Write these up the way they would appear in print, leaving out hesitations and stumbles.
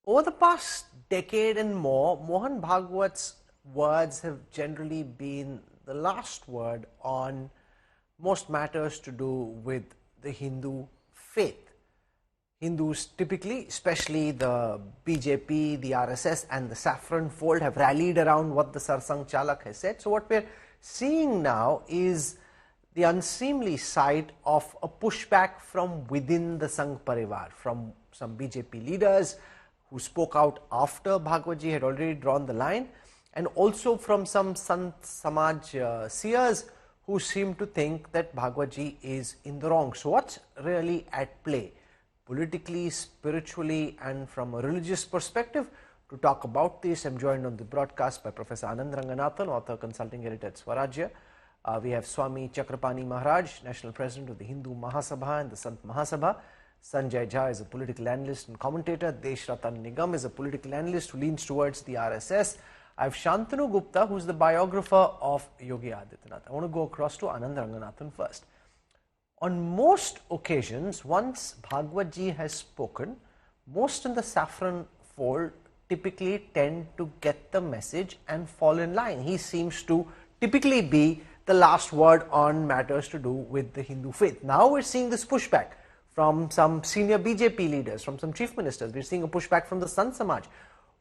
Over the past decade and more, Mohan Bhagwat's words have generally been the last word on most matters to do with the Hindu faith. Hindus typically, especially the BJP, the RSS and the Saffron fold, have rallied around what the Sarsang Chalak has said. So what we're seeing now is the unseemly sight of a pushback from within the Sangh Parivar, from some BJP leaders who spoke out after Bhagwatji had already drawn the line, and also from some Sant Samaj seers who seem to think that Bhagwatji is in the wrong. So what's really at play? Politically, spiritually and from a religious perspective? To talk about this, I'm joined on the broadcast by Professor Anand Ranganathan, author, consulting editor at Swarajya. We have Swami Chakrapani Maharaj, National President of the Hindu Mahasabha and the Sant Mahasabha. Sanjay Jha is a political analyst and commentator. Desh Ratan Nigam is a political analyst who leans towards the RSS. I have Shantanu Gupta, who is the biographer of Yogi Adityanath. I want to go across to Anand Ranganathan first. On most occasions, once Bhagwatji has spoken, most in the Saffron fold typically tend to get the message and fall in line. He seems to typically be the last word on matters to do with the Hindu faith. Now we're seeing this pushback from some senior BJP leaders, from some chief ministers. We're seeing a pushback from the Sant Samaj.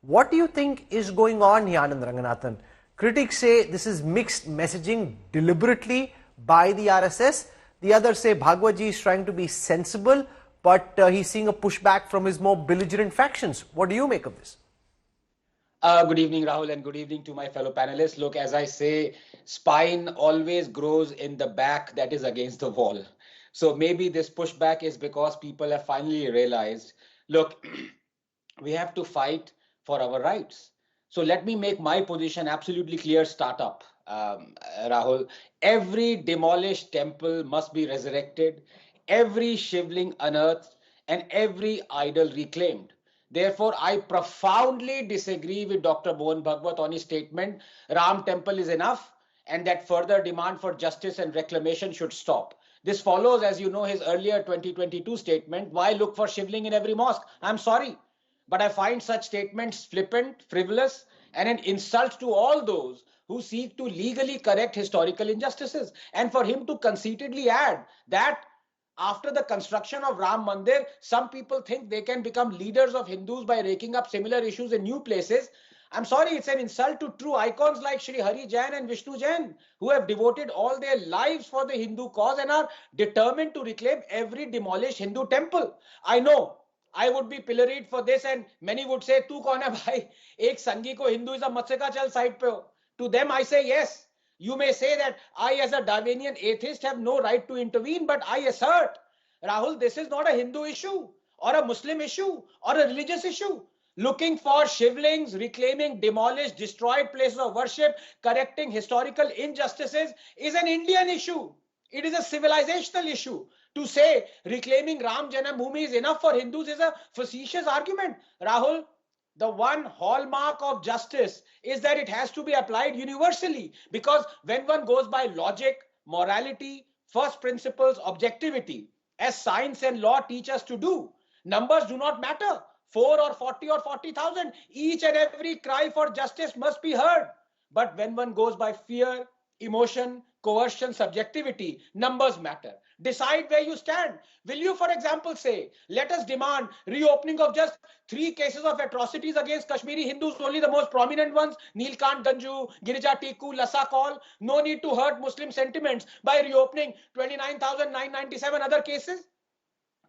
What do you think is going on here, Anand Ranganathan? Critics say this is mixed messaging deliberately by the RSS. The others say Bhagwatji is trying to be sensible, but he's seeing a pushback from his more belligerent factions. What do you make of this? Good evening, Rahul, and good evening to my fellow panelists. Look, as I say, spine always grows in the back that is against the wall. So maybe this pushback is because people have finally realized, look, we have to fight for our rights. So let me make my position absolutely clear, startup, Rahul. Every demolished temple must be resurrected, every shivling unearthed, and every idol reclaimed. Therefore, I profoundly disagree with Dr. Mohan Bhagwat on his statement, Ram temple is enough, and that further demand for justice and reclamation should stop. This follows, as you know, his earlier 2022 statement, why look for shivling in every mosque? I'm sorry, but I find such statements flippant, frivolous, and an insult to all those who seek to legally correct historical injustices. And for him to conceitedly add that after the construction of Ram Mandir, some people think they can become leaders of Hindus by raking up similar issues in new places. I'm sorry, it's an insult to true icons like Shri Hari Jain and Vishnu Jain, who have devoted all their lives for the Hindu cause and are determined to reclaim every demolished Hindu temple. I know I would be pilloried for this, and many would say, "Tu kaun hai bhai? Ek sangi ko Hinduism mat se ka chal side pe ho." To them, I say yes. You may say that I, as a Darwinian atheist, have no right to intervene, but I assert, Rahul, this is not a Hindu issue or a Muslim issue or a religious issue. Looking for shivlings, reclaiming demolished, destroyed places of worship, correcting historical injustices is an Indian issue. It is a civilizational issue. To say reclaiming Ram Janambhoomi is enough for Hindus is a facetious argument. Rahul, the one hallmark of justice is that it has to be applied universally, because when one goes by logic, morality, first principles, objectivity, as science and law teach us to do, numbers do not matter. 4 or 40 or 40,000, each and every cry for justice must be heard. But when one goes by fear, emotion, coercion, subjectivity, numbers matter. Decide where you stand. Will you, for example, say, let us demand reopening of just 3 cases of atrocities against Kashmiri Hindus, only the most prominent ones, Neelkant Ganju, Girija Tiku, Lassa Kaul. No need to hurt Muslim sentiments by reopening 29,997 other cases.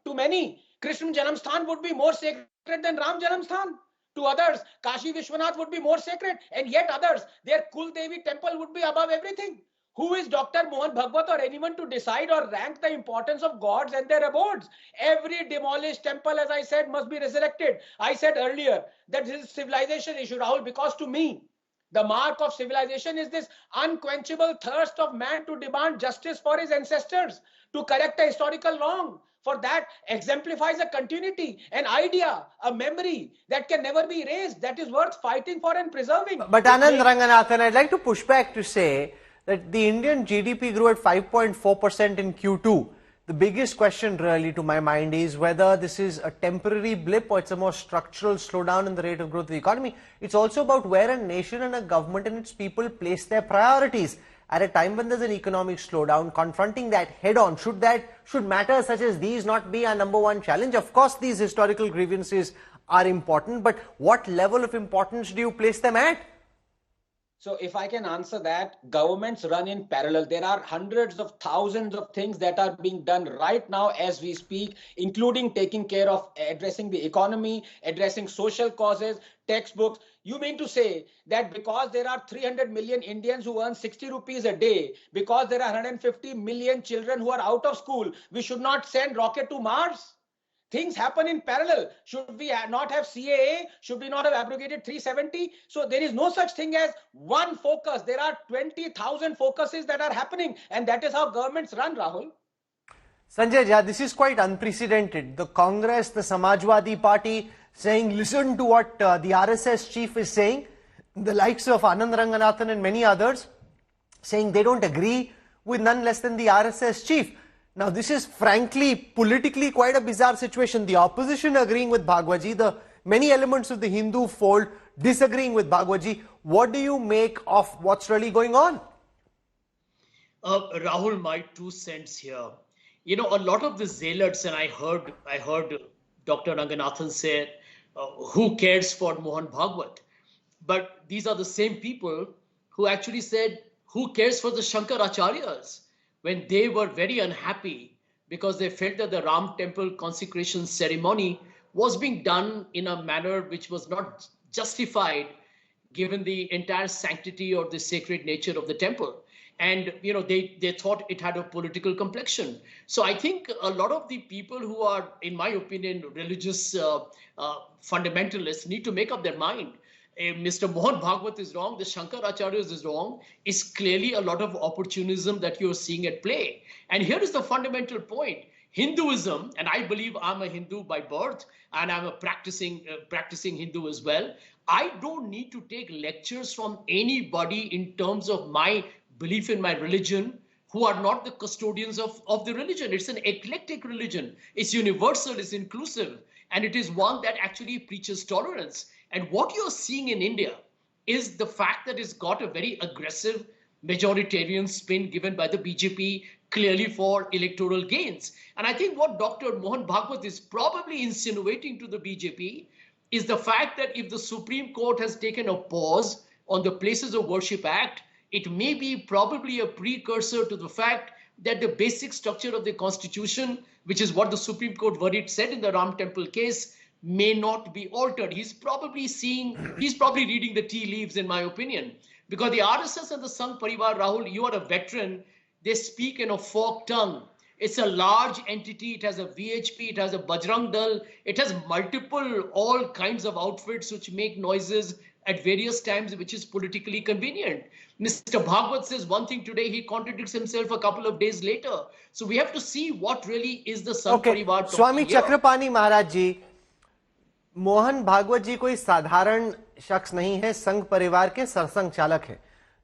To many, Krishna Janamsthan would be more sacred than Ram Janamsthan. To others, Kashi Vishwanath would be more sacred, and yet others, their Kul Devi temple would be above everything. Who is Dr. Mohan Bhagwat or anyone to decide or rank the importance of gods and their abodes? Every demolished temple, as I said, must be resurrected. I said earlier that this is a civilization issue, Rahul, because to me, the mark of civilization is this unquenchable thirst of man to demand justice for his ancestors, to correct a historical wrong. For that exemplifies a continuity, an idea, a memory that can never be erased, that is worth fighting for and preserving. But Anand Ranganathan, I'd like to push back to say that the Indian GDP grew at 5.4% in Q2. the biggest question really to my mind is whether this is a temporary blip or it's a more structural slowdown in the rate of growth of the economy. It's also about where a nation and a government and its people place their priorities. At a time when there's an economic slowdown, confronting that head on, should matters such as these not be our number one challenge? Of course, these historical grievances are important, but what level of importance do you place them at? So if I can answer that, governments run in parallel. There are hundreds of thousands of things that are being done right now as we speak, including taking care of addressing the economy, addressing social causes, textbooks. You mean to say that because there are 300 million Indians who earn 60 rupees a day, because there are 150 million children who are out of school, we should not send rocket to Mars? Things happen in parallel. Should we not have CAA? Should we not have abrogated 370? So there is no such thing as one focus. There are 20,000 focuses that are happening, and that is how governments run, Rahul. Sanjay Jha, this is quite unprecedented. The Congress, the Samajwadi Party saying, listen to what the RSS chief is saying. The likes of Anand Ranganathan and many others saying they don't agree with none less than the RSS chief. Now, this is frankly, politically quite a bizarre situation. The opposition agreeing with Bhagwatji, the many elements of the Hindu fold disagreeing with Bhagwatji. What do you make of what's really going on? Rahul, my 2 cents here. You know, a lot of the zealots, and I heard Dr. Ranganathan say, who cares for Mohan Bhagwat? But these are the same people who actually said, who cares for the Shankaracharyas? When they were very unhappy because they felt that the Ram temple consecration ceremony was being done in a manner which was not justified given the entire sanctity or the sacred nature of the temple. And, you know, they thought it had a political complexion. So I think a lot of the people who are, in my opinion, religious fundamentalists need to make up their mind. Mr. Mohan Bhagwat is wrong, the Shankaracharyas is wrong, is clearly a lot of opportunism that you're seeing at play. And here is the fundamental point. Hinduism, and I believe I'm a Hindu by birth, and I'm a practicing Hindu as well. I don't need to take lectures from anybody in terms of my belief in my religion who are not the custodians of the religion. It's an eclectic religion. It's universal, it's inclusive, and it is one that actually preaches tolerance. And what you're seeing in India is the fact that it's got a very aggressive majoritarian spin given by the BJP clearly for electoral gains. And I think what Dr. Mohan Bhagwat is probably insinuating to the BJP is the fact that if the Supreme Court has taken a pause on the Places of Worship Act, it may be probably a precursor to the fact that the basic structure of the Constitution, which is what the Supreme Court verdict said in the Ram Temple case, may not be altered. He's probably reading the tea leaves, in my opinion, because the RSS and the Sangh Parivar, Rahul, you are a veteran, they speak in a folk tongue. It's a large entity. It has a VHP, it has a Bajrang Dal, it has multiple, all kinds of outfits which make noises at various times, which is politically convenient. Mr. Bhagwat says one thing today, he contradicts himself a couple of days later. So we have to see what really is the Sangh Parivar. Swami Chakrapani Maharaj ji, Mohan Bhagwat जी कोई साधारण शख्स नहीं है, संघ परिवार के सरसंघ चालक है।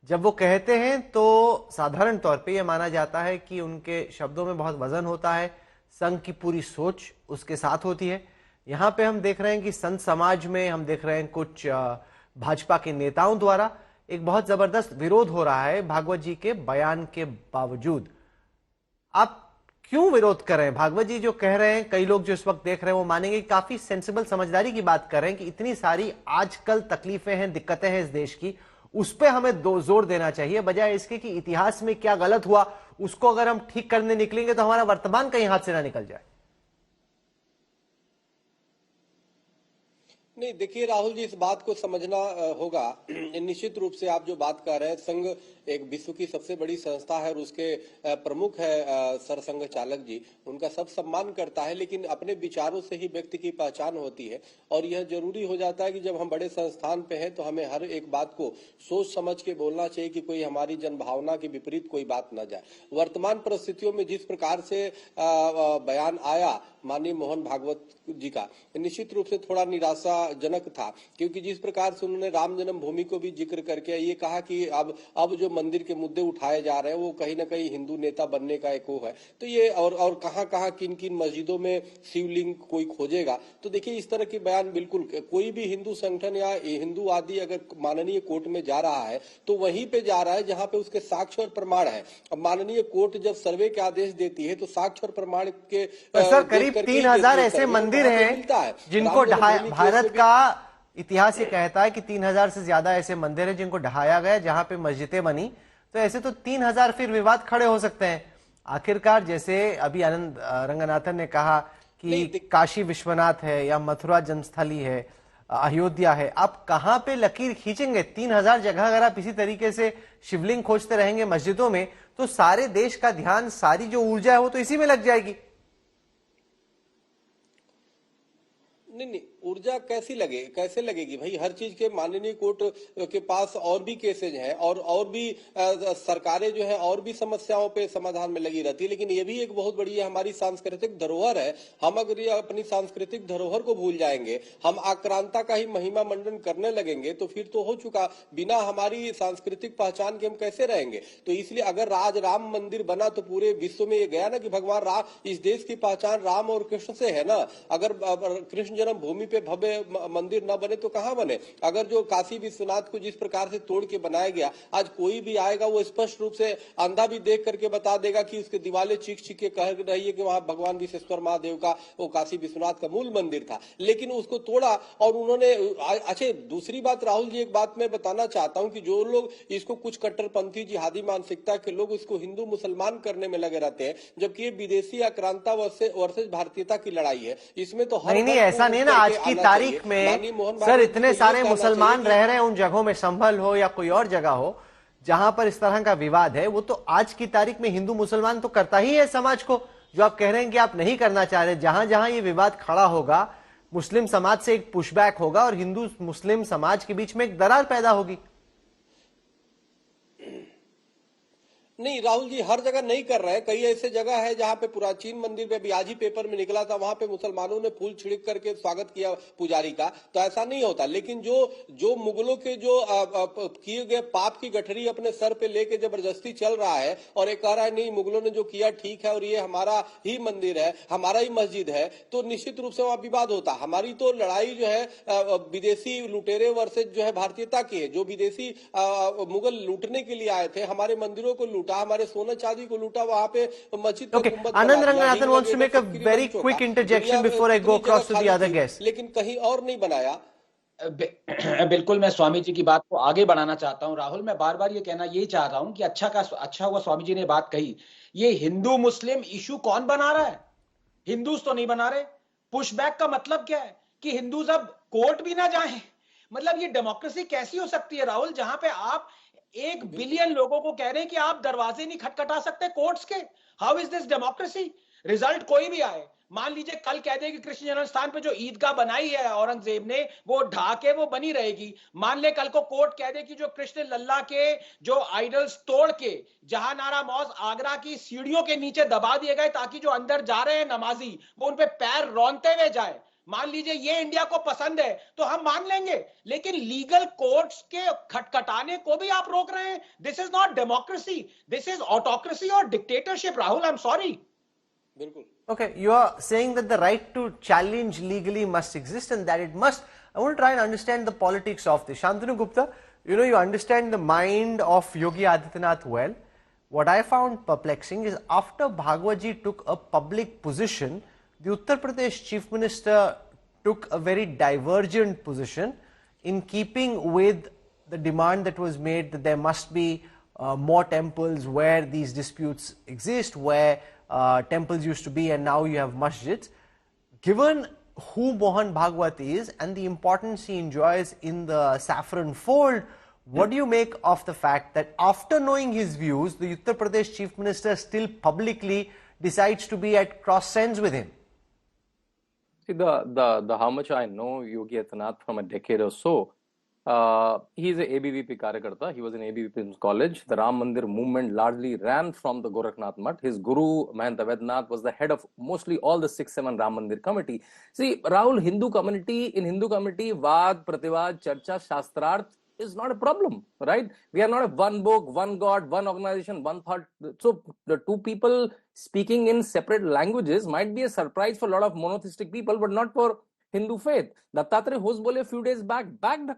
जब वो कहते हैं तो साधारण तौर पे ये माना जाता है कि उनके शब्दों में बहुत वजन होता है, संघ की पूरी सोच उसके साथ होती है। यहाँ पे हम देख रहे हैं कि संत समाज में हम देख रहे हैं कुछ भाजपा के नेताओं द्वारा एक बहुत जबरदस्त विरोध हो रहा है भागवत जी के बयान के बावजूद। आप क्यों विरोध कर रहे हैं? भागवत जी जो कह रहे हैं, कई लोग जो इस वक्त देख रहे हैं वो मानेंगे कि काफी सेंसिबल समझदारी की बात कर रहे हैं कि इतनी सारी आजकल तकलीफें हैं, दिक्कतें हैं इस देश की, उस पे हमें जोर देना चाहिए बजाय इसके कि इतिहास में क्या गलत हुआ उसको अगर हम ठीक करने निकलेंगे तो हमारा वर्तमान कहीं हाथ से ना निकल जाए। नहीं, देखिए राहुल जी, इस बात को समझना होगा। निश्चित रूप से आप जो बात कर रहे हैं, संघ एक विश्व की सबसे बड़ी संस्था है और उसके प्रमुख है सरसंघ चालक जी, उनका सब सम्मान करता है, लेकिन अपने विचारों से ही व्यक्ति की पहचान होती है और यह जरूरी हो जाता है कि जब हम बड़े संस्थान पे हैं तो हमें हर एक बात को सोच समझ के बोलना चाहिए कि कोई हमारी जनभावना के विपरीत कोई बात न जाए। वर्तमान परिस्थितियों में जिस प्रकार से बयान आया माननीय मोहन भागवत जी का, निश्चित रूप से थोड़ा निराशा चिंताजनक था, क्योंकि जिस प्रकार से उन्होंने राम जन्मभूमि को भी जिक्र करके ये कहा कि अब जो मंदिर के मुद्दे उठाए जा रहे हैं वो कहीं ना कहीं हिंदू नेता बनने का एक वो है। तो ये और कहाँ किन किन मस्जिदों में शिवलिंग कोई खोजेगा। तो देखिए इस तरह के बयान बिल्कुल कोई भी हिंदू संगठन या हिंदूवादी अगर माननीय कोर्ट में जा रहा है तो वहीं पे जा रहा है जहां पे उसके साक्ष्य और प्रमाण है। अब माननीय कोर्ट जब सर्वे के आदेश देती है तो साक्ष्य और प्रमाण के सर करीब 3000 ऐसे मंदिर हैं जिनको भारत का इतिहास ये कहता है कि 3000 से ज्यादा ऐसे मंदिर हैं जिनको ढहाया गया, जहां पे मस्जिदें बनी। तो ऐसे तो 3000 फिर विवाद खड़े हो सकते हैं। आखिरकार जैसे अभी आनंद रंगनाथन ने कहा कि काशी विश्वनाथ है या मथुरा जन्मस्थली है, अयोध्या है, आप कहां पे लकीर खींचेंगे? 3000 जगह अगर आप इसी तरीके से शिवलिंग खोजते रहेंगे मस्जिदों में तो सारे देश का ध्यान, सारी जो ऊर्जा है वो तो इसी में लग जाएगी। नहीं, ऊर्जा कैसे लगेगी भाई? हर चीज के माननीय कोर्ट के पास और भी केसेज हैं और भी सरकारें जो है और भी समस्याओं पे समाधान में लगी रहती है। लेकिन ये भी एक बहुत बड़ी हमारी सांस्कृतिक धरोहर है। हम अगर ये अपनी सांस्कृतिक धरोहर को भूल जाएंगे, हम आक्रांता का ही महिमा मंडन करने लगेंगे तो फिर तो हो चुका। बिना हमारी सांस्कृतिक पहचान के हम कैसे रहेंगे? तो इसलिए अगर आज राम मंदिर बना तो पूरे विश्व में ये गया ना कि भगवान राम, इस देश की पहचान राम और कृष्ण से है ना। अगर कृष्ण जन्मभूमि भव्य मंदिर न बने तो कहां बने? अगर जो काशी विश्वनाथ को जिस प्रकार से तोड़ के बनाया गया, आज कोई भी आएगा वो स्पष्ट रूप से अंधा भी देख करके बता देगा कि उसके दीवारें चीख के कह रही है कि वहां भगवान विश्वेश्वर महादेव का, वो काशी विश्वनाथ का मूल मंदिर था। लेकिन उसको तोड़ा और उन्होंने। अच्छा, दूसरी बात राहुल जी, एक बात मैं बताना चाहता हूं कि जो लोग इसको कुछ कट्टरपंथी जिहादी मानसिकता के लोग इसको हिंदू मुसलमान करने में लगे रहते हैं, जबकि ये विदेशी आक्रांता वर्सेस भारतीयता की लड़ाई है। इसमें तो नहीं ऐसा नहीं है ना। आज की तारीख में सर इतने सारे मुसलमान रह रहे हैं उन जगहों में, संभल हो या कोई और जगह हो जहां पर इस तरह का विवाद है, वो तो आज की तारीख में हिंदू मुसलमान तो करता ही है समाज को। जो आप कह रहे हैं कि आप नहीं करना चाह रहे, जहां जहां ये विवाद खड़ा होगा मुस्लिम समाज से एक पुशबैक होगा और हिंदू मुस्लिम समाज के बीच में एक दरार पैदा होगी। नहीं राहुल जी, हर जगह नहीं कर रहे हैं। कई ऐसे जगह है जहां पे प्राचीन मंदिर पे भी आज ही पेपर में निकला था, वहां पे मुसलमानों ने फूल छिड़क करके स्वागत किया पुजारी का। तो ऐसा नहीं होता। लेकिन जो मुगलों के जो किए गए पाप की गठरी अपने सर पे लेके जबरदस्ती चल रहा है और एक कह रहा है नहीं मुगलों ने जो किया ठीक है और ये हमारा ही मंदिर है, हमारा ही मस्जिद है, तो निश्चित रूप से वहां विवाद होता। हमारी तो लड़ाई जो है विदेशी लुटेरे वर्सेज जो है भारतीयता की है। जो विदेशी मुगल लूटने के लिए आए थे, हमारे मंदिरों को हमारे सोना चांदी को लूटा, वहां पे मस्जिद का गुंबद बना। Anand Ranganathan wants to make a very quick interjection before I go across to the other guest. लेकिन कहीं और नहीं बनाया। बिल्कुल, मैं स्वामी जी की बात को आगे बढ़ाना चाहता हूं। राहुल, मैं बार बार ये कहना यही चाह रहा हूं कि अच्छा हुआ स्वामी जी ने बात कही। ये हिंदू मुस्लिम इशू कौन बना रहा है? हिंदूज तो नहीं बना रहे। पुशबैक का मतलब क्या है कि हिंदूज अब कोर्ट भी ना जाएं। मतलब ये डेमोक्रेसी कैसी हो सकती है राहुल, जहां पे आप 1 बिलियन लोगों को कह रहे हैं कि आप दरवाजे नहीं खटखटा सकते कोर्ट्स के? How is this democracy? Result कोई भी आए, मान लीजिए कल कह दे कि कृष्ण जन्म स्थान पे जो ईदगाह बनाई है औरंगजेब ने वो ढा के वो बनी रहेगी। मान ले कल को कोर्ट कह दे कि जो कृष्ण लल्ला के जो आइडल्स तोड़ के जहानारा मौज आगरा की सीढ़ियों के नीचे दबा दिए गए ताकि जो अंदर जा रहे हैं नमाजी वो उन पे पैर रौंदते हुए जाए, मान लीजिए ये इंडिया को पसंद है तो हम मान लेंगे। लेकिन लीगल कोर्ट्स के खटखटाने को भी आप रोक रहे हैं। This is not democracy, this is autocracy और dictatorship. Rahul, I am sorry. बिल्कुल। Okay, you are saying that the right to challenge legally must exist and that it must. I want to try and understand the politics of this. Shantanu Gupta, you understand the mind of Yogi Adityanath well. What I found perplexing is after Bhagwat ji took a public position, the Uttar Pradesh Chief Minister took a very divergent position in keeping with the demand that was made that there must be more temples where these disputes exist, where temples used to be and now you have masjids. Given who Mohan Bhagwat is and the importance he enjoys in the saffron fold, what do you make of the fact that after knowing his views, the Uttar Pradesh Chief Minister still publicly decides to be at cross sense with him? See, the how much I know Yogi Adityanath from a decade or so, He is a ABVP Karyakarta. He was in ABVP college. The Ram Mandir movement largely ran from the Gorakhnath Mutt. His guru, Mahanta Vednath, was the head of mostly all the 6-7 Ram Mandir committee. See, Rahul, in Hindu community, Vad, Prativad, Charcha, Shastrarth is not a problem, right? We are not a one book, one God, one organization, one thought. So the two people speaking in separate languages might be a surprise for a lot of monotheistic people, but not for Hindu faith. Dattatreya Hosbole a few days back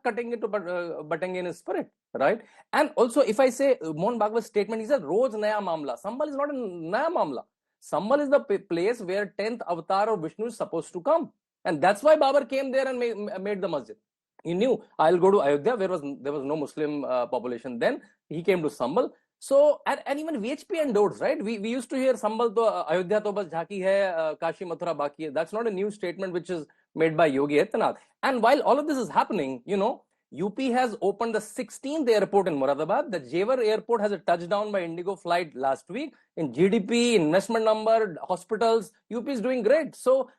cutting into Batenge in his spirit, right? And also, if I say Mohan Bhagwat's statement, he said, Roz Naya Mamla. Sambal is not a Naya Mamla. Sambal is the place where 10th avatar of Vishnu is supposed to come. And that's why Babar came there and made the masjid. He knew, I'll go to Ayodhya, where there was no Muslim population then. He came to Sambal. So, and even VHP endorsed, right? We used to hear Sambal to Ayodhya to bas jhaki hai, Kashi Mathura baki hai. That's not a new statement which is made by Yogi Adityanath. And while all of this is happening, UP has opened the 16th airport in Moradabad. The Jewar airport has a touchdown by Indigo flight last week. In GDP, investment number, hospitals, UP is doing great. So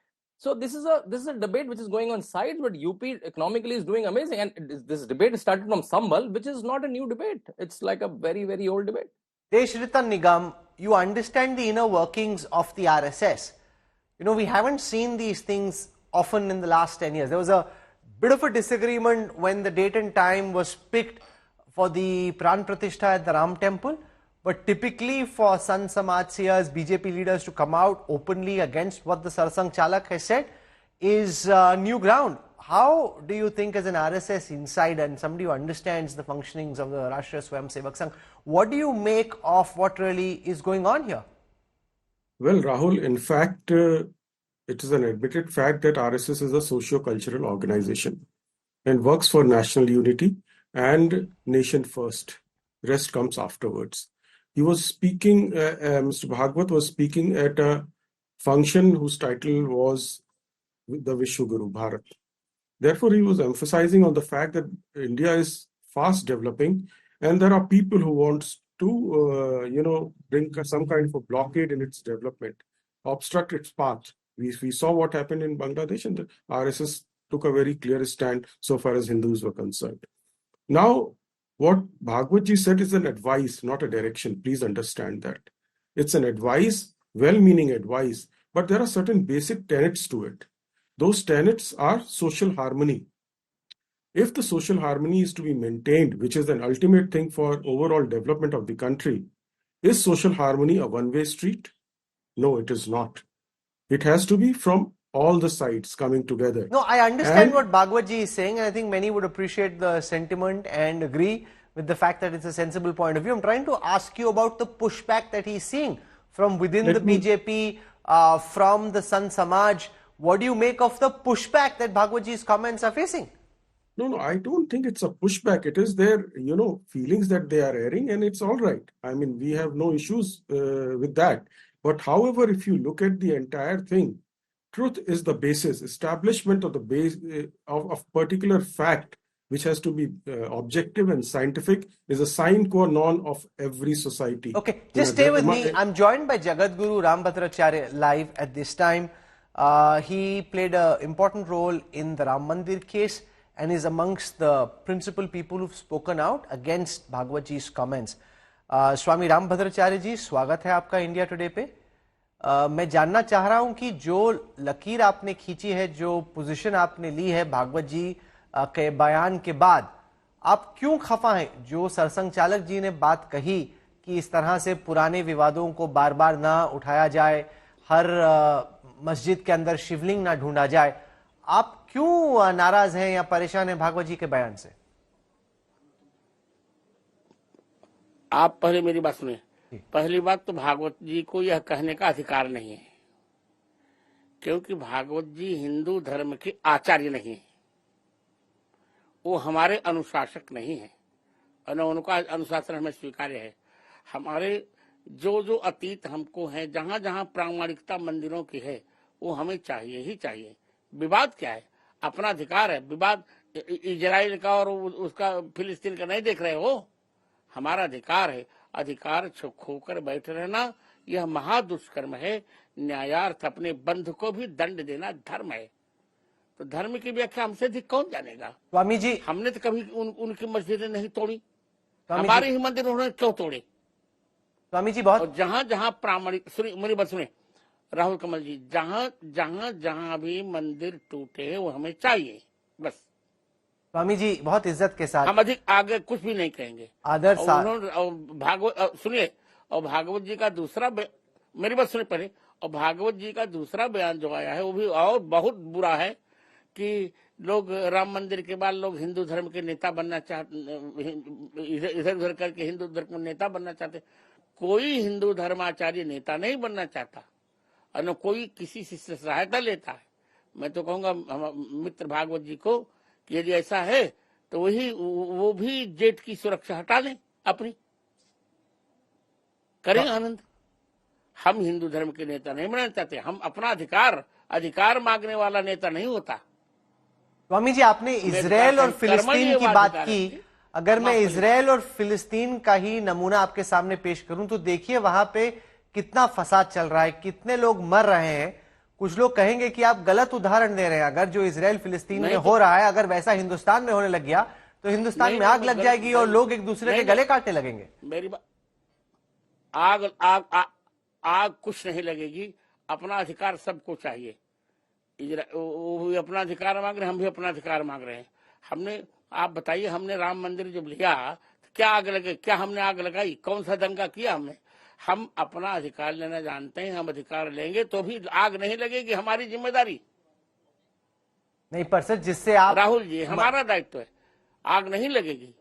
this is a debate which is going on sides, but UP economically is doing amazing. And this debate started from Sambal, which is not a new debate. It's like a very, very old debate. Deshritan Nigam, you understand the inner workings of the RSS. We haven't seen these things often in the last 10 years. There was a bit of a disagreement when the date and time was picked for the Pran Pratishtha at the Ram Temple. But typically for Sant Samaj seers, BJP leaders to come out openly against what the Sarsang Chalak has said is new ground. How do you think, as an RSS insider and somebody who understands the functionings of the Rashtriya Swayamsevak Sangh, what do you make of what really is going on here? Well, Rahul, in fact, it is an admitted fact that RSS is a socio-cultural organization and works for national unity and nation first. Rest comes afterwards. He was speaking, Mr. Bhagwat was speaking at a function whose title was the Vishwaguru Bharat. Therefore, he was emphasizing on the fact that India is fast developing and there are people who want to, bring some kind of a blockade in its development, obstruct its path. We saw what happened in Bangladesh, and the RSS took a very clear stand so far as Hindus were concerned. Now, what Bhagwatji said is an advice, not a direction. Please understand that. It's an advice, well-meaning advice, but there are certain basic tenets to it. Those tenets are social harmony. If the social harmony is to be maintained, which is an ultimate thing for overall development of the country, is social harmony a one-way street? No, it is not. It has to be from all the sides coming together. No, I understand what Bhagwatji is saying, and I think many would appreciate the sentiment and agree with the fact that it's a sensible point of view. I'm trying to ask you about the pushback that he's seeing from within the BJP, from the Sant Samaj. What do you make of the pushback that Bhagwatji's comments are facing? No, I don't think it's a pushback. It is their, feelings that they are airing, and it's all right. I mean, we have no issues with that. But however, if you look at the entire thing, truth is the basis. Establishment of the base of particular fact, which has to be objective and scientific, is a sine qua non of every society. Okay, just stay with me. I'm joined by Jagadguru Rambhadracharya live at this time. He played an important role in the Ram Mandir case and is amongst the principal people who've spoken out against Bhagwatji's comments. स्वामी रामभद्राचार्य जी, स्वागत है आपका India today पे। मैं जानना चाह रहा हूं कि जो लकीर आपने खींची है, जो पोजीशन आपने ली है भागवत जी के बयान के बाद, आप क्यों खफा हैं? जो सरसंघ चालक जी ने बात कही कि इस तरह से पुराने विवादों को बार बार ना उठाया जाए, हर मस्जिद के अंदर शिवलिंग ना ढूंढा जाए, आप क्यों नाराज हैं या परेशान हैं भागवत जी के बयान से? आप पहले मेरी बात सुनिए। पहली बात तो भागवत जी को यह कहने का अधिकार नहीं है, क्योंकि भागवत जी हिंदू धर्म के आचार्य नहीं है, वो हमारे अनुशासक नहीं है और न उनका अनुशासन हमें स्वीकार्य है। हमारे जो अतीत हमको है, जहां जहां प्रामाणिकता मंदिरों की है, वो हमें चाहिए ही चाहिए। विवाद क्या है? अपना अधिकार है। विवाद इजराइल का और उसका फिलिस्तीन का नहीं देख रहे हो, हमारा अधिकार है। अधिकार खोकर बैठे रहना यह महादुष्कर्म है। न्यायार्थ अपने बंधु को भी दंड देना धर्म है। तो धर्म की व्याख्या हमसे अधिक कौन जानेगा। स्वामी जी, हमने तो कभी उनकी मस्जिदें नहीं तोड़ी, स्वामी जी, हमारे ही मंदिर उन्होंने क्यों तोड़े। स्वामी जी और बहुत जहां जहां प्रामाणिक, सुनिए मेरी बात सुनिए राहुल कमल जी, जहां जहां भी मंदिर टूटे वो हमें चाहिए बस। स्वामी जी बहुत इज्जत के साथ, हम अधिक आगे कुछ भी नहीं कहेंगे। आदर और साथ, उन्होंने भागवत सुनिए, और भागवत जी का दूसरा मेरी बात सुनिए पहले, और भागवत जी का दूसरा बयान जो आया है वो भी और बहुत बुरा है कि लोग राम मंदिर के बाद लोग हिंदू धर्म के नेता बनना चाहते, इधर उधर करके हिंदू धर्म के नेता बनना चाहते। कोई हिंदू धर्माचार्य नेता नहीं बनना चाहता और न कोई किसी से सहायता लेता है। मैं तो कहूंगा मित्र भागवत जी को कि यदि ऐसा है तो वो भी जेट की सुरक्षा हटा लें, अपनी करें आनंद। हम हिंदू धर्म के नेता नहीं बनना चाहते, हम अपना अधिकार मांगने वाला नेता नहीं होता। स्वामी जी आपने इजराइल और फिलिस्तीन की बात की, अगर मैं इजराइल और फिलिस्तीन का ही नमूना आपके सामने पेश करूं तो देखिए वहां पे कितना फसाद चल रहा है, कितने लोग मर रहे हैं। कुछ लोग कहेंगे कि आप गलत उदाहरण दे रहे हैं, अगर जो इजराइल फिलिस्तीन में हो रहा है अगर वैसा हिंदुस्तान में होने लग गया तो हिंदुस्तान में आग लग जाएगी और लोग एक दूसरे के गले काटने लगेंगे। मेरी बात, आग कुछ नहीं लगेगी। अपना अधिकार सबको चाहिए। वो भी अपना अधिकार मांग रहे हैं, हम भी अपना अधिकार मांग रहे हैं। हमने, आप बताइए, हमने राम मंदिर जब लिया तो क्या आग लगे, क्या हमने आग लगाई, कौन सा दंगा किया हमने। हम अपना अधिकार लेना जानते हैं, हम अधिकार लेंगे तो भी आग नहीं लगेगी, हमारी जिम्मेदारी नहीं। पर सर जिससे आप, राहुल जी, हमारा दायित्व है, आग नहीं लगेगी।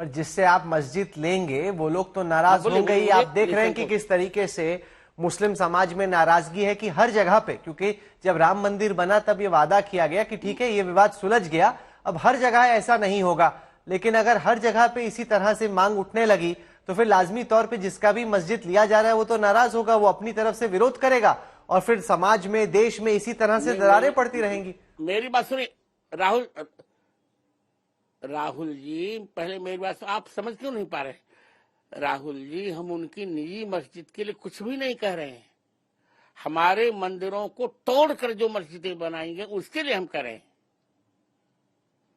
पर जिससे आप मस्जिद लेंगे वो लोग तो नाराज होंगे ही। आप देख रहे हैं कि किस तरीके से मुस्लिम समाज में नाराजगी है कि हर जगह पे, क्योंकि जब राम मंदिर बना तब ये वादा किया गया कि ठीक है ये विवाद सुलझ गया, अब हर जगह ऐसा नहीं होगा। लेकिन अगर हर जगह पे इसी तरह से मांग उठने लगी तो फिर लाजमी तौर पे जिसका भी मस्जिद लिया जा रहा है वो तो नाराज होगा, वो अपनी तरफ से विरोध करेगा और फिर समाज में, देश में इसी तरह से दरारें पड़ती रहेंगी। मेरी बात सुनिए राहुल जी, पहले मेरी बात आप समझ क्यों नहीं पा रहे। राहुल जी, हम उनकी निजी मस्जिद के लिए कुछ भी नहीं कह रहे हैं। हमारे मंदिरों को तोड़कर जो मस्जिदें बनाएंगे उसके लिए हम करें।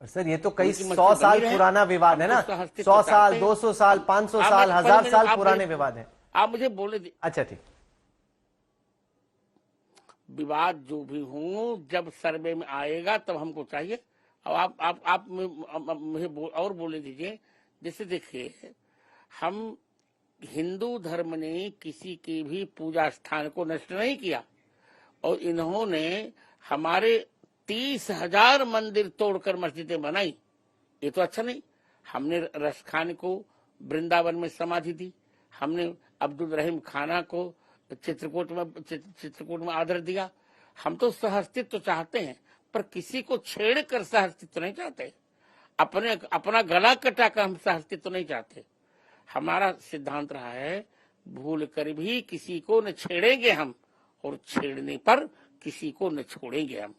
सर ये तो कई 100 साल पुराना विवाद है ना, 100 साल, 200 साल, 500 साल, 1000 साल पुराने विवाद हैं। आप मुझे बोले, अच्छा ठीक, विवाद जो भी हो जब सर्वे में आएगा तब हमको चाहिए। अब आप मुझे और बोले दीजिए। जैसे देखिए, हम हिंदू धर्म ने किसी के भी पूजा स्थान को नष्ट नहीं किया और इन्होंने हमारे 30,000 मंदिर तोड़कर मस्जिदें बनाई। ये तो अच्छा नहीं। हमने रश खान को वृंदावन में समाधि दी, हमने अब्दुल रहीम खाना को चित्रकूट में आदर दिया। हम तो सहअस्तित्व चाहते हैं, पर किसी को छेड़ कर सहअस्तित्व नहीं चाहते। अपना गला कटाकर हम सहअस्तित्व नहीं चाहते। हमारा सिद्धांत रहा है, भूल कर भी किसी को न छेड़ेंगे हम, और छेड़ने पर किसी को न छोड़ेंगे हम।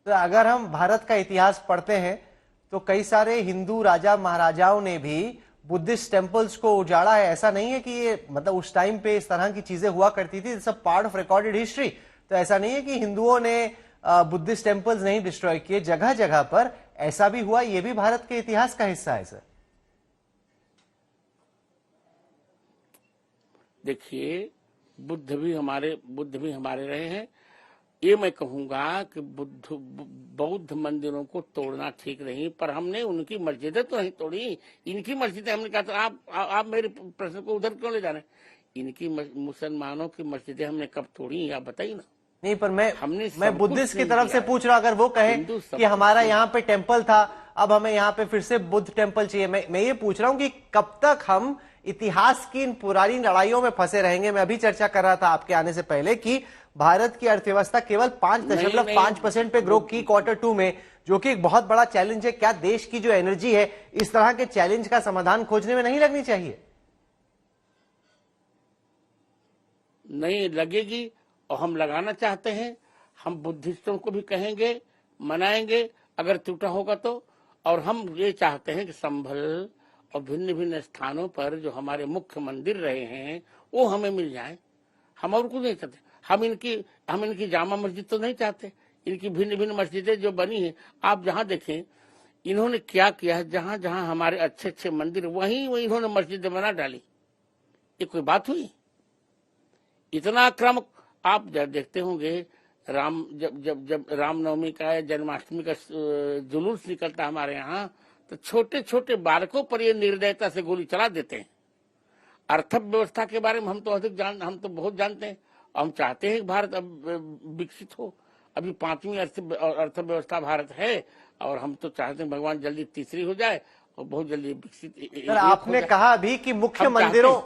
तो अगर हम भारत का इतिहास पढ़ते हैं तो कई सारे हिंदू राजा महाराजाओं ने भी बुद्धिस्ट टेम्पल्स को उजाड़ा है। ऐसा नहीं है कि ये मतलब उस टाइम पे इस तरह की चीजें हुआ करती थी, सब पार्ट ऑफ रिकॉर्डेड हिस्ट्री। तो ऐसा नहीं है कि हिंदुओं ने बुद्धिस्ट टेम्पल्स नहीं डिस्ट्रॉय किए, जगह जगह पर ऐसा भी हुआ। ये भी भारत के इतिहास का हिस्सा है सर। देखिए, बुद्ध भी हमारे रहे हैं। ये मैं कहूंगा कि बौद्ध मंदिरों को तोड़ना ठीक नहीं, पर हमने उनकी मस्जिदें तो नहीं तोड़ी। इनकी मस्जिदें हमने कहा। तो आप मेरे प्रश्न को उधर क्यों ले जा रहे हैं। इनकी मुसलमानों की मस्जिदें हमने कब तोड़ी, आप बताइए ना। नहीं, पर मैं बुद्धिस्ट की तरफ से पूछ रहा, अगर वो कहे कि हमारा यहाँ पे टेम्पल था, अब हमें यहाँ पे फिर से बुद्ध टेम्पल चाहिए। मैं ये पूछ रहा हूँ कि कब तक हम इतिहास की इन पुरानी लड़ाइयों में फंसे रहेंगे। मैं अभी चर्चा कर रहा था आपके आने से पहले कि भारत की अर्थव्यवस्था केवल 5.5% पे ग्रो की Q2 में, जो कि एक बहुत बड़ा चैलेंज है। क्या देश की जो एनर्जी है इस तरह के चैलेंज का समाधान खोजने में नहीं लगनी चाहिए? नहीं लगेगी, और हम लगाना चाहते हैं। हम बुद्धिस्टों को भी कहेंगे, मनाएंगे अगर टूटा होगा तो। और हम ये चाहते हैं कि संभल और भिन्न भिन्न स्थानों पर जो हमारे मुख्य मंदिर रहे हैं वो हमें मिल जाए। हम और कुछ नहीं चाहते। हम इनकी जामा मस्जिद तो नहीं चाहते। इनकी भिन्न भिन्न मस्जिदें जो बनी हैं, आप जहां देखें इन्होंने क्या किया है, जहां जहां हमारे अच्छे अच्छे मंदिर वहीं वहीं इन्होंने मस्जिदें बना डाली। ये कोई बात हुई? इतना आक्रामक आप देखते होंगे, राम जब जब जब रामनवमी का या जन्माष्टमी का जुलूस निकलता हमारे यहाँ, तो छोटे छोटे बालकों पर ये निर्दयता से गोली चला देते हैं। अर्थव्यवस्था के बारे में हम तो बहुत जानते हैं। हम चाहते हैं कि भारत अब विकसित हो। अभी 5वीं अर्थव्यवस्था भारत है, और हम तो चाहते हैं भगवान जल्दी तीसरी हो जाए और बहुत जल्दी विकसित। सर, आपने कहा अभी कि मुख्य मंदिरों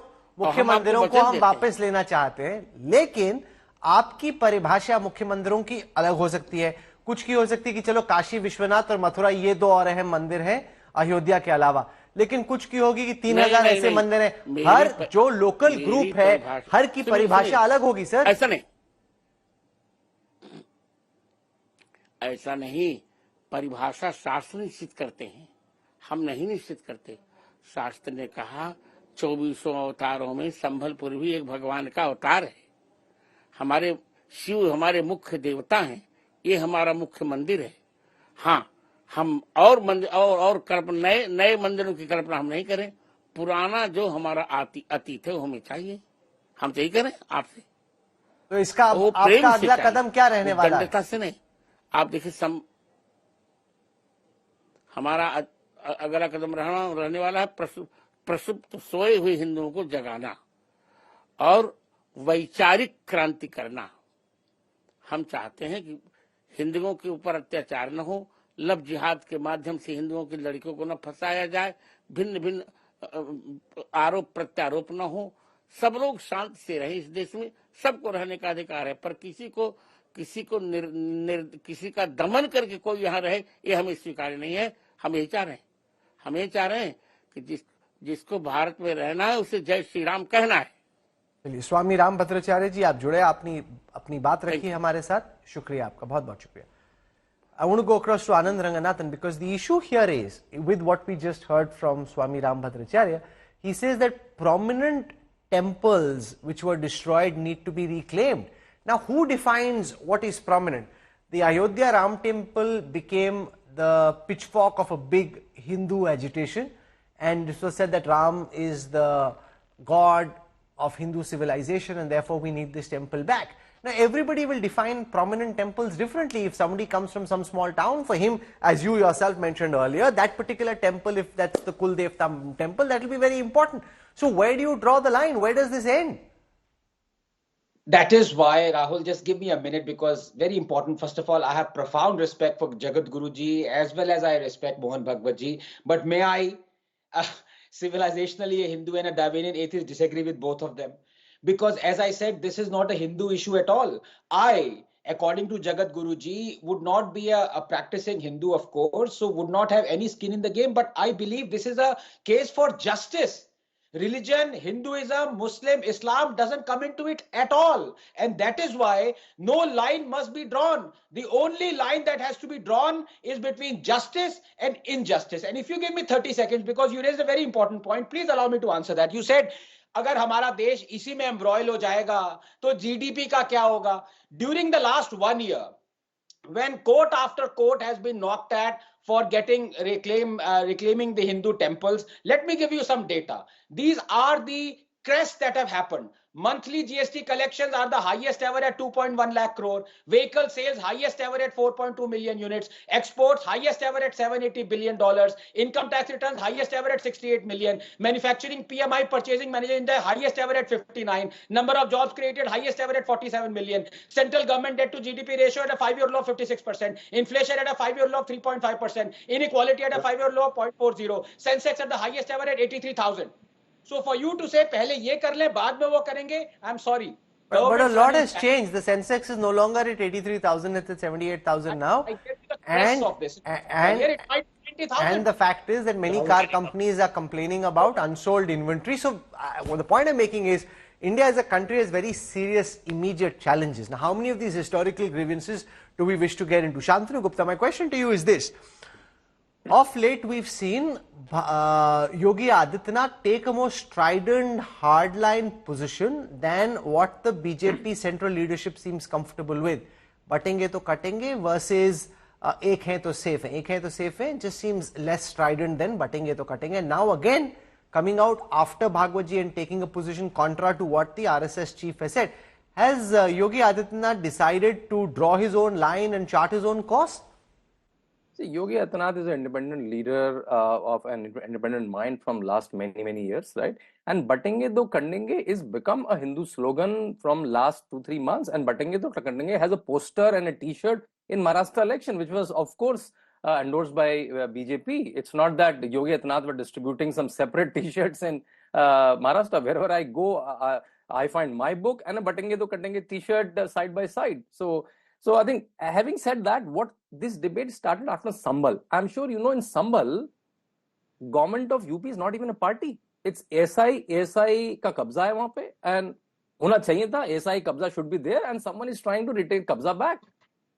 को हम वापस लेना चाहते हैं, लेकिन आपकी परिभाषा मुख्य मंदिरों की अलग हो सकती है। कुछ की हो सकती है कि चलो काशी विश्वनाथ और मथुरा ये 2 और अहम मंदिर हैं अयोध्या के अलावा, लेकिन कुछ की होगी कि 3000 ऐसे मंदिर हैं। हर जो लोकल ग्रुप है, हर की परिभाषा अलग होगी सर। ऐसा नहीं, परिभाषा शास्त्र निश्चित करते हैं, हम नहीं निश्चित करते। शास्त्र ने कहा 24 अवतारों में संभलपुर भी एक भगवान का अवतार है। हमारे शिव हमारे मुख्य देवता हैं, ये हमारा मुख्य मंदिर है। हाँ, हम और मंदिर और कल्पना, नए मंदिरों की कल्पना हम नहीं करें। पुराना जो हमारा अतीत है वो हमें चाहिए। हम तो यही करें आपसे। तो इसका आपका अगला कदम क्या रहने वाला है? से नहीं, आप देखिए, हमारा अगला कदम रहने वाला है प्रसुप्त सोए हुए हिंदुओं को जगाना और वैचारिक क्रांति करना। हम चाहते हैं कि हिंदुओं के ऊपर अत्याचार न हो, लव जिहाद के माध्यम से हिंदुओं की लड़कियों को न फंसाया जाए, भिन्न भिन्न आरोप प्रत्यारोप न हो, सब लोग शांति से रहे। इस देश में सबको रहने का अधिकार है, पर किसी का दमन करके कोई यहाँ रहे, ये हमें स्वीकार्य नहीं है। हम यही चाह रहे हैं कि जिसको भारत में रहना है उसे जय श्री राम कहना है। चलिए, स्वामी राम भद्राचार्य जी, आप जुड़े, आपने अपनी बात रखी हमारे साथ, शुक्रिया आपका, बहुत बहुत शुक्रिया। I want to go across to Anand Ranganathan because the issue here is, with what we just heard from Swami Ram Bhadracharya, he says that prominent temples which were destroyed need to be reclaimed. Now, who defines what is prominent? The Ayodhya Ram temple became the pitchfork of a big Hindu agitation, and it was said that Ram is the god of Hindu civilization and therefore we need this temple back. Now, everybody will define prominent temples differently. If somebody comes from some small town, for him, as you yourself mentioned earlier, that particular temple, if that's the Kuldevta temple, that will be very important. So where do you draw the line? Where does this end? That is why, Rahul, just give me a minute, because very important. First of all, I have profound respect for Jagat Guru Ji as well as I respect Mohan Bhagwat Ji. But may I, civilizationally, a Hindu and a Darwinian atheist, disagree with both of them. Because as I said, this is not a Hindu issue at all. I, according to Jagat Guru Ji, would not be a practicing Hindu, of course, so would not have any skin in the game. But I believe this is a case for justice. Religion, Hinduism, Muslim, Islam doesn't come into it at all. And that is why no line must be drawn. The only line that has to be drawn is between justice and injustice. And if you give me 30 seconds, because you raised a very important point, please allow me to answer that. You said, अगर हमारा देश इसी में एम्ब्रॉयल हो जाएगा तो GDP का क्या होगा? During the last 1 year, when court after court has been knocked at for reclaiming the Hindu temples, let me give you some data. These are the crests that have happened. Monthly GST collections are the highest ever at 2.1 lakh crore. Vehicle sales highest ever at 4.2 million units. Exports highest ever at $780 billion. Income tax returns highest ever at 68 million. Manufacturing PMI purchasing manager index highest ever at 59. Number of jobs created highest ever at 47 million. Central government debt to GDP ratio at a 5-year low of 56%. Inflation at a 5-year low of 3.5%. Inequality at a 5-year low of 0.40. Sensex at the highest ever at 83,000. So for you to say पहले ये कर ले बाद में वो करेंगे, I'm sorry. But a lot has changed. The Sensex is no longer at 83,000; it's at 78,000 now. And the fact is that many car companies are complaining about unsold inventory. So the point I'm making is, India as a country has very serious immediate challenges. Now, how many of these historical grievances do we wish to get into? Shantanu Gupta, my question to you is this. Of late, we've seen Yogi Adityanath take a more strident, hardline position than what the BJP central leadership seems comfortable with. बटेंगे तो कटेंगे versus एक है तो safe है, एक है तो safe है, just seems less strident than बटेंगे तो कटेंगे. Now again, coming out after Bhagwat ji and taking a position contra to what the RSS chief has said, has Yogi Adityanath decided to draw his own line and chart his own course? See, Yogi Adityanath is an independent leader of an independent mind from last many years, right? And Batenge do Kandenge is become a Hindu slogan from last 2-3 months. And Batenge do Kandenge has a poster and a T-shirt in Maharashtra election, which was of course endorsed by BJP. It's not that Yogi Adityanath were distributing some separate T-shirts in Maharashtra. Wherever I go, I find my book and a Batenge do Kandenge T-shirt side by side. So I think, having said that, what this debate started after Sambal. I'm sure you know in Sambal, government of UP is not even a party. It's ASI का कब्जा है वहाँ पे, and होना चाहिए था. ASI कब्जा should be there, and someone is trying to retain कब्जा back.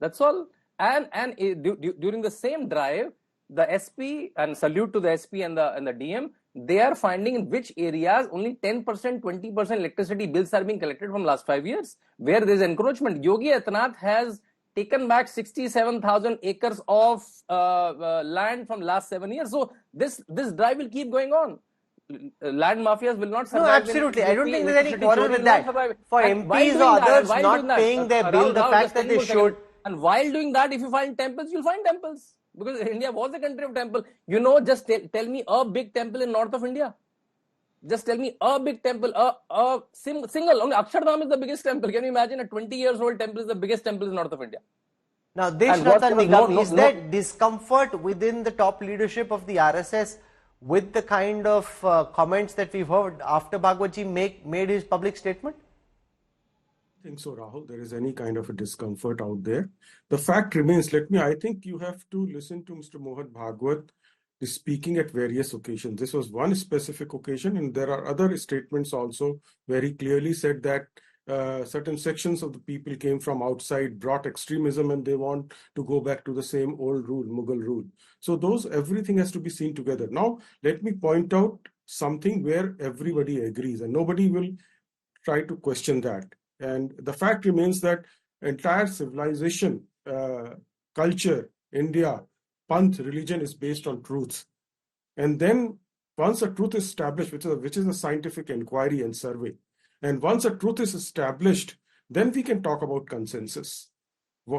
That's all. And during the same drive, the SP, and salute to the SP and the DM, they are finding in which areas only 10%, 20% electricity bills are being collected from last 5 years, where there is encroachment. Yogi Adityanath has taken back 67,000 acres of land from last 7 years. So this drive will keep going on. Land mafias will not survive. No, absolutely. I don't think there's any quarrel with that. For MPs or others not paying their bill, the fact that they should. And while doing that, if you find temples, you'll find temples. Because India was a country of temple. You know, just tell me a big temple in north of India. Just tell me a big temple, a single. Only Akshardham is the biggest temple. Can you imagine a 20 years old temple is the biggest temple in north of India? Now, Deshnatan Nigam, is there discomfort within the top leadership of the RSS with the kind of comments that we've heard after Bhagwat ji made his public statement? I think so, Rahul. There is any kind of a discomfort out there. The fact remains, I think you have to listen to Mr. Mohan Bhagwat speaking at various occasions. This was one specific occasion, and there are other statements also where he clearly said that certain sections of the people came from outside, brought extremism, and they want to go back to the same old rule, Mughal rule. So everything has to be seen together. Now, let me point out something where everybody agrees, and nobody will try to question that. And the fact remains that entire civilization, culture, India, Panth, religion is based on truth. And then once a truth is established, which is a scientific inquiry and survey, and once a truth is established, then we can talk about consensus.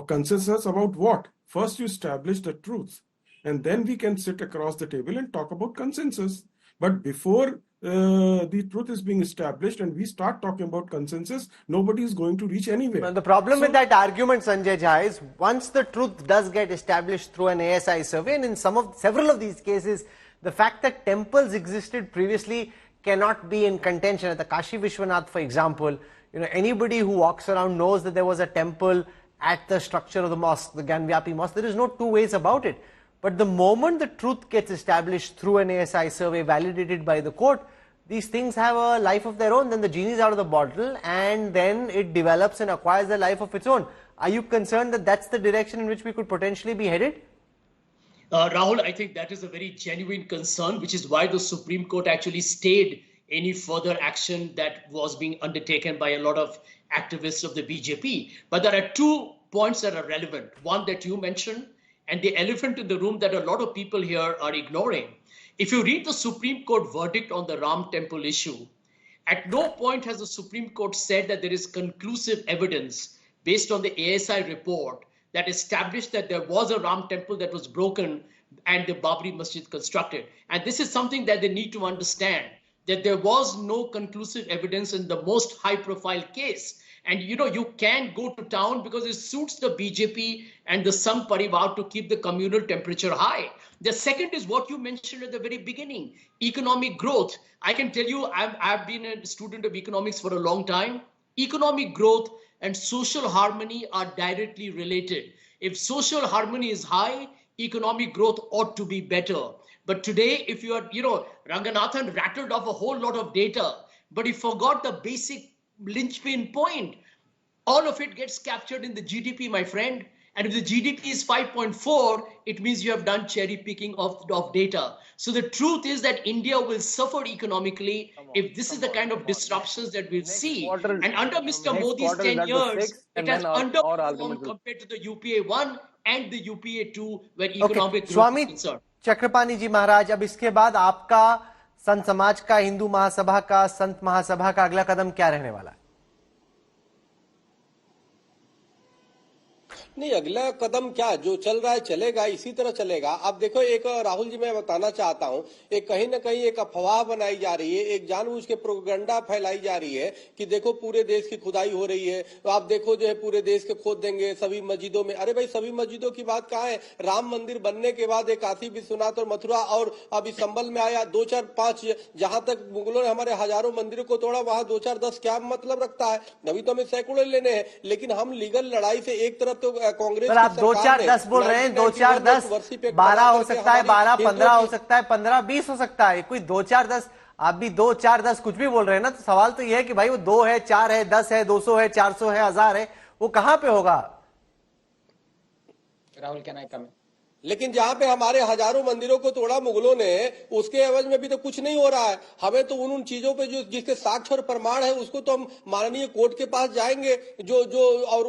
Consensus about what? First you establish the truth, and then we can sit across the table and talk about consensus. But before the truth is being established and we start talking about consensus, nobody is going to reach anywhere. Well, the problem with that argument, Sanjay Jha, is once the truth does get established through an ASI survey, and in several of these cases, the fact that temples existed previously cannot be in contention. At the Kashi Vishwanath, for example, anybody who walks around knows that there was a temple at the structure of the mosque, the Gyanvapi mosque. There is no two ways about it. But the moment the truth gets established through an ASI survey validated by the court, these things have a life of their own. Then the genie is out of the bottle, and then it develops and acquires a life of its own. Are you concerned that that's the direction in which we could potentially be headed? Rahul, I think that is a very genuine concern, which is why the Supreme Court actually stayed any further action that was being undertaken by a lot of activists of the BJP. But there are 2 points that are relevant. One that you mentioned, and the elephant in the room that a lot of people here are ignoring. If you read the Supreme Court verdict on the Ram Temple issue, at no point has the Supreme Court said that there is conclusive evidence based on the ASI report that established that there was a Ram Temple that was broken and the Babri Masjid constructed. And this is something that they need to understand, that there was no conclusive evidence in the most high-profile case. And you can go to town because it suits the BJP and the Sangh Parivar to keep the communal temperature high. The second is what you mentioned at the very beginning, economic growth. I can tell you, I've been a student of economics for a long time. Economic growth and social harmony are directly related. If social harmony is high, economic growth ought to be better. But today, if you are, Ranganathan rattled off a whole lot of data, but he forgot the basic linchpin point. All of it gets captured in the GDP, my friend. And if the GDP is 5.4, it means you have done cherry picking of data. So the truth is that India will suffer economically if this is the kind of disruptions that we'll see. And under Mr. Modi's 10 years, it has underperformed compared to the UPA 1 and the UPA 2 where economic growth is concerned. Chakrapani जी महाराज, अब इसके बाद आपका संत समाज का, हिंदू महासभा का, संत महासभा का अगला कदम क्या रहने वाला है? नहीं, अगला कदम क्या, जो चल रहा है चलेगा, इसी तरह चलेगा। अब देखो, एक राहुल जी मैं बताना चाहता हूं, एक कहीं ना कहीं एक अफवाह बनाई जा रही है, एक जानबूझ के प्रोपेगेंडा फैलाई जा रही है कि देखो पूरे देश की खुदाई हो रही है, तो आप देखो जो है पूरे देश के खोद देंगे सभी मस्जिदों में। अरे भाई, सभी मस्जिदों की बात कहाँ है? राम मंदिर बनने के बाद एक काशी विश्वनाथ और मथुरा और अभी संभल में आया 2 4 5, जहां तक मुगलों ने हमारे हजारों मंदिरों को तोड़ा, वहां 2 4 10 क्या मतलब रखता है? अभी तो हमें सैकड़ों लेने हैं। लेकिन हम लीगल लड़ाई से एक तरफ तो कांग्रेस, आप 2 4 10 बोल रहे हैं, 2 4 10 12 हो सकता है, 12 15 हो सकता है, 15 20 हो सकता है, कोई 2 4 10, आप भी 2 4 10 कुछ भी बोल रहे हैं ना। तो सवाल तो यह है कि भाई वो 2 है, 4 है, 10 है, 200 है, 400 है, 1000 है, वो कहां पे होगा? राहुल, कैन आई कम? लेकिन जहां पे हमारे हजारों मंदिरों को तोड़ा मुगलों ने, उसके एवज में भी तो कुछ नहीं हो रहा है। हमें तो उन चीजों पे जो जिसके साक्ष्य और प्रमाण है, उसको तो हम माननीय कोर्ट के पास जाएंगे, जो और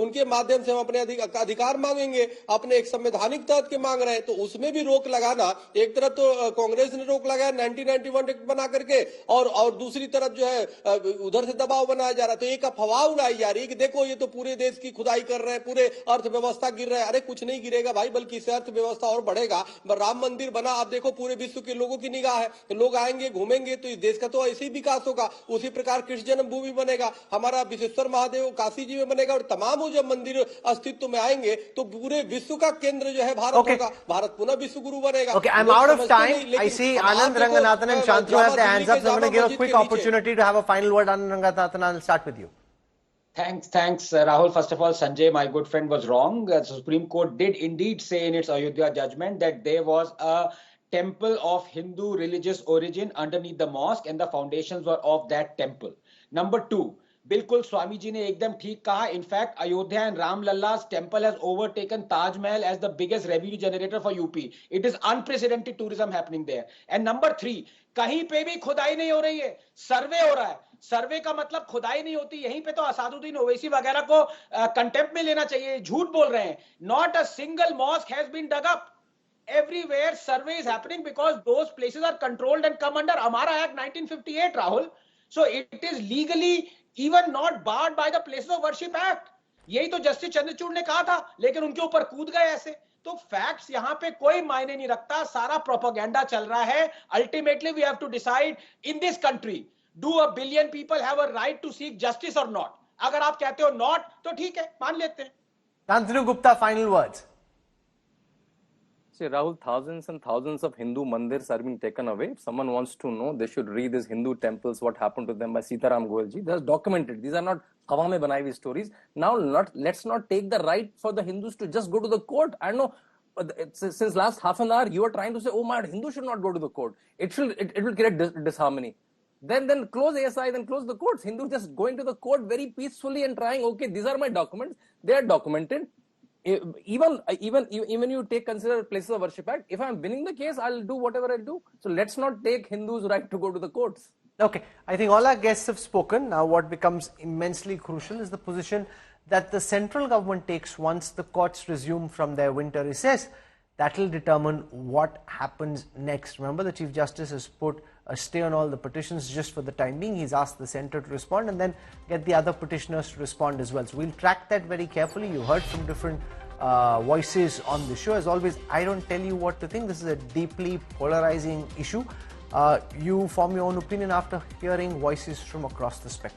उनके माध्यम से हम अपने अधिकार मांगेंगे, अपने एक संवैधानिक तहत के मांग रहे हैं। तो उसमें भी रोक लगाना, एक तरफ तो कांग्रेस ने रोक लगाया 1991 एक्ट बना करके, और दूसरी तरफ जो है उधर से दबाव बनाया जा रहा है। तो एक अफवाह उड़ाई जा रही है कि देखो ये तो पूरे देश की खुदाई कर रहे हैं, पूरे अर्थव्यवस्था गिर रहा है। अरे कुछ नहीं गिरेगा भाई, बल्कि इससे अर्थव्यवस्था और बढ़ेगा। राम मंदिर बना, आप देखो पूरे विश्व के लोगों की निगाह है, लोग आएंगे घूमेंगे, तो इस देश का तो ऐसे ही विकास होगा। उसी प्रकार कृष्ण जन्मभूमि बनेगा, हमारा विश्वेश्वर महादेव काशी जी में बनेगा, और तमाम वो जब मंदिर अस्तित्व में आएंगे तो पूरे विश्व का केंद्र जो है भारत होगा, भारत पुनः विश्व गुरु बनेगा। Okay, I'm out of time. I see Anand Ranganathan and Shantanu have their hands up, so I'm going to give a quick opportunity to have a final word. Anand Ranganathan, I'll start with you. Thanks, Rahul. First of all, Sanjay, my good friend, was wrong. The Supreme Court did indeed say in its Ayodhya judgment that there was a temple of Hindu religious origin underneath the mosque and the foundations were of that temple. Number 2, बिल्कुल स्वामी जी ने एकदम ठीक कहा. In fact Ayodhya and Ramlalla's temple has overtaken Taj Mahal as the biggest revenue generator for UP. It is unprecedented tourism happening there. And number 3, कहीं पे भी खुदाई नहीं हो रही है, सर्वे हो रहा है. सर्वे का मतलब खुदाई नहीं होती. यहीं पे तो असादुद्दीन ओवैसी वगैरह को कंटेम्प्ट में लेना चाहिए. झूठ बोल रहे हैं. Not a single mosque has been dug up. Everywhere survey is happening because those places are controlled and come under Amara Act 1958, Rahul. So it is legally even not barred by the Places of Worship Act. यही तो justice Chandrachud ने कहा था, लेकिन उनके ऊपर कूद गए ऐसे. तो फैक्ट्स यहां पे कोई मायने नहीं रखता, सारा प्रोपेगेंडा चल रहा है. Ultimately we have to decide in this country, do a billion people have a right to seek justice और नॉट. अगर आप कहते हो नॉट, तो ठीक है, मान लेते हैं. Shantanu Gupta, final words. See, Rahul, thousands and thousands of Hindu mandirs are being taken away. If someone wants to know, they should read these Hindu temples, what happened to them by Sitaram Goelji. That's documented. These are not hawa mein banayi hui stories. Now, let's not take the right for the Hindus to just go to the court. I know, since last half an hour, you are trying to say, oh my God, Hindus should not go to the court. It will create disharmony. Then close ASI, then close the courts. Hindus just going to the court very peacefully and trying, okay, these are my documents. They are documented. Even you consider Places of Worship Act, if I'm winning the case, I'll do whatever I'll do. So let's not take Hindus' right to go to the courts. Okay, I think all our guests have spoken. Now what becomes immensely crucial is the position that the central government takes once the courts resume from their winter recess. That will determine what happens next. Remember, the Chief Justice has put a stay on all the petitions just for the time being. He's asked the centre to respond and then get the other petitioners to respond as well. So we'll track that very carefully. You heard from different voices on the show. As always, I don't tell you what to think. This is a deeply polarizing issue. You form your own opinion after hearing voices from across the spectrum.